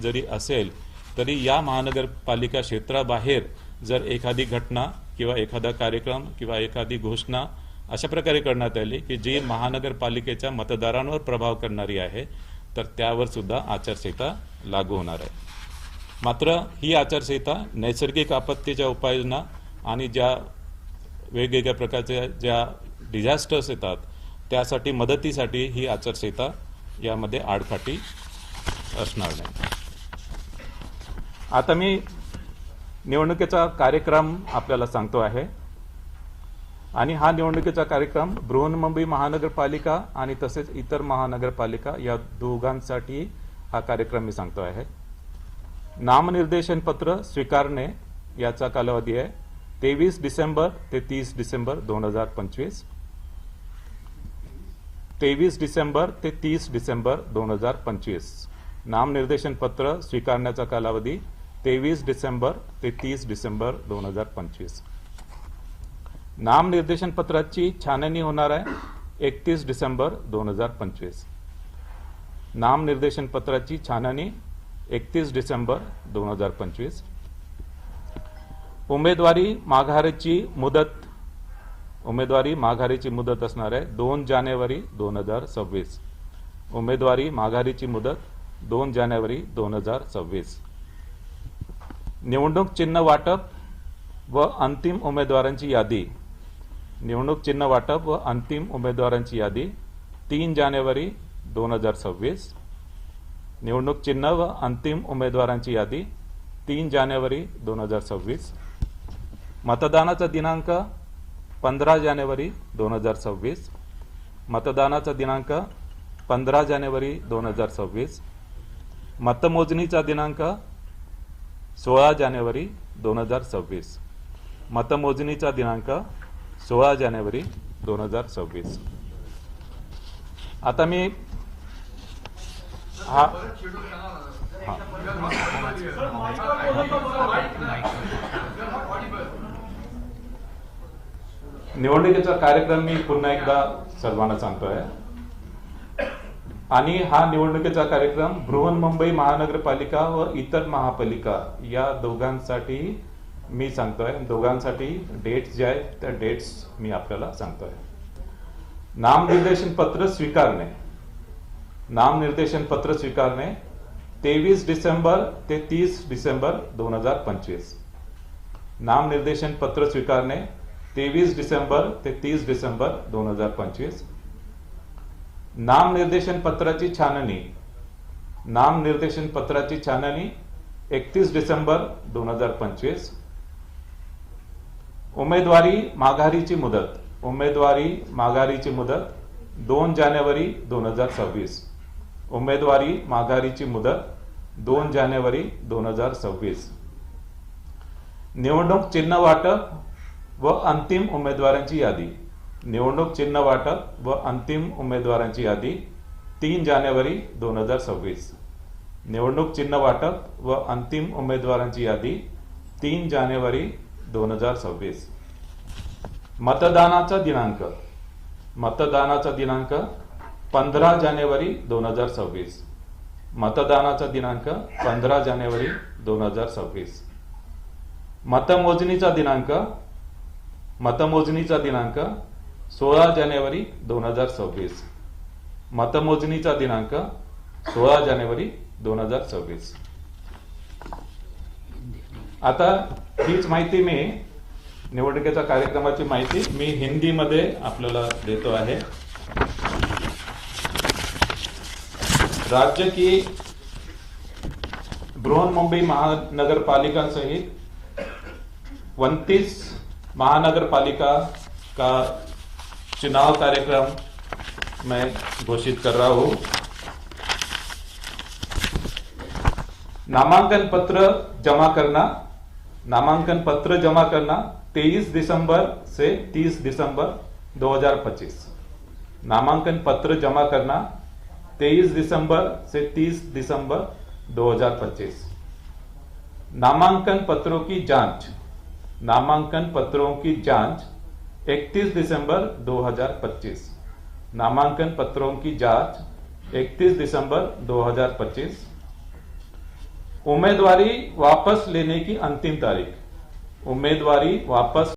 जरी असेल तरी या महानगरपालिका क्षेत्राबाहेर जर एखादी घटना किंवा एखादा कार्यक्रम किंवा एखादी घोषणा अशा प्रकारे करण्यात आली की जी महानगरपालिकेच्या मतदारांवर प्रभाव करणारी आहे तर त्यावर सुद्धा आचारसंहिता लागू होणार आहे। मात्र ही आचारसंहिता नैसर्गिक आपत्तीच्या उपाययोजना आणि ज्या वेगवेगळ्या प्रकारच्या ज्या डिझास्टर्स येतात त्यासाठी मदतीसाठी ही आचारसंहिता यामध्ये आडकाठी असणार नाही। आता मी निवडणुकीचा कार्यक्रम आपल्याला सांगतो आहे आणि हा निवडणुकीचा कार्यक्रम बृहन्मुंबई महानगरपालिका आणि तसेच इतर महानगरपालिका या दोघांसाठी हा कार्यक्रम मी सांगतो आहे। नामनिर्देशन पत्र स्वीकारणे याचा कालावधी आहे 23 डिसेंबर ते 30 डिसेंबर 2025। 23 डिसेंबर ते 30 डिसेंबर 2025 नामनिर्देशन पत्र स्वीकारण्याचा कालावधी 23 डिसेंबर ते 30 डिसेंबर 2025। नामनिर्देशन पत्राची छाननी होणार आहे 31 डिसेंबर 2025। नामनिर्देशन पत्राची छाननी 31 डिसेंबर 2025। उमेदवारी माघारीची मुदत असणार आहे 2 जानेवारी 2026। उमेदवारी माघारीची मुदत 2 जानेवारी 2026। निवडणूक चिन्ह वाटप व अंतिम उमेदवारांची यादी 3 जानेवारी 2026। निवडणूक चिन्ह व अंतिम उमेदवारांची यादी 3 जानेवारी 2026। मतदानाचा दिनांक 15 जानेवारी 2026। मतदानाचा दिनांक 15 जानेवारी 2026। मतमोजणीचा दिनांक 16 जानेवारी 2026। मतमोजणीचा दिनांक 16 जानेवारी 2026। आता मी निवडणुकीचा कार्यक्रम मी पुन्हा एकदा सर्वांना सांगतोय आणि हा निवडणुकीचा कार्यक्रम बृहन्मुंबई महानगरपालिका व इतर महापालिका या दोघांसाठी मी सांगतोय। दोघांसाठी डेट्स जे आहेत त्या डेट्स मी आपल्याला सांगतोय। नामनिर्देशन पत्र स्वीकारणे 23 डिसेंबर ते 30 डिसेंबर 2025। नामनिर्देशन पत्र स्वीकारणे 23 डिसेंबर ते 30 डिसेंबर 2025। नामनिर्देशन पत्राची छाननी 31 डिसेंबर 2025। उमेदवारी माघारीची मुदत 2 जानेवारी 2026। उमेदवारी माघारीची मुदत 2 जानेवारी 2026। निवडणूक चिन्ह वाटप व अंतिम उमेदवारांची यादी 3 जानेवारी 2026। निवडणूक चिन्ह वाटप व अंतिम उमेदवारांची यादी 3 जानेवारी 2026। मतदानाचा दिनांक 15 जानेवारी 2026। मतदानाचा दिनांक 15 जानेवारी 2026। मतमोजणीचा दिनांक 16 जानेवारी 2026। मतमोजणीचा दिनांक 16 जानेवारी 2026। आता हीच माहिती मी निवडणुकीच्या कार्यक्रमाची माहिती मी हिंदीमध्ये आपल्याला देतो आहे। राज्य की बृहन्मुंबई महानगरपालिका सहित 29 महानगरपालिका का चुनाव कार्यक्रम मैं घोषित कर रहा हूं। नामांकन पत्र जमा करना 23 दिसंबर से 30 दिसंबर 2025। नामांकन पत्र जमा करना 23 दिसंबर से 30 दिसंबर 2025। नामांकन पत्रों की जांच 31 दिसंबर 2025। नामांकन पत्रों की जांच 31 दिसंबर 2025। उम्मीदवारी वापस लेने की अंतिम तारीख, उम्मीदवारी वापस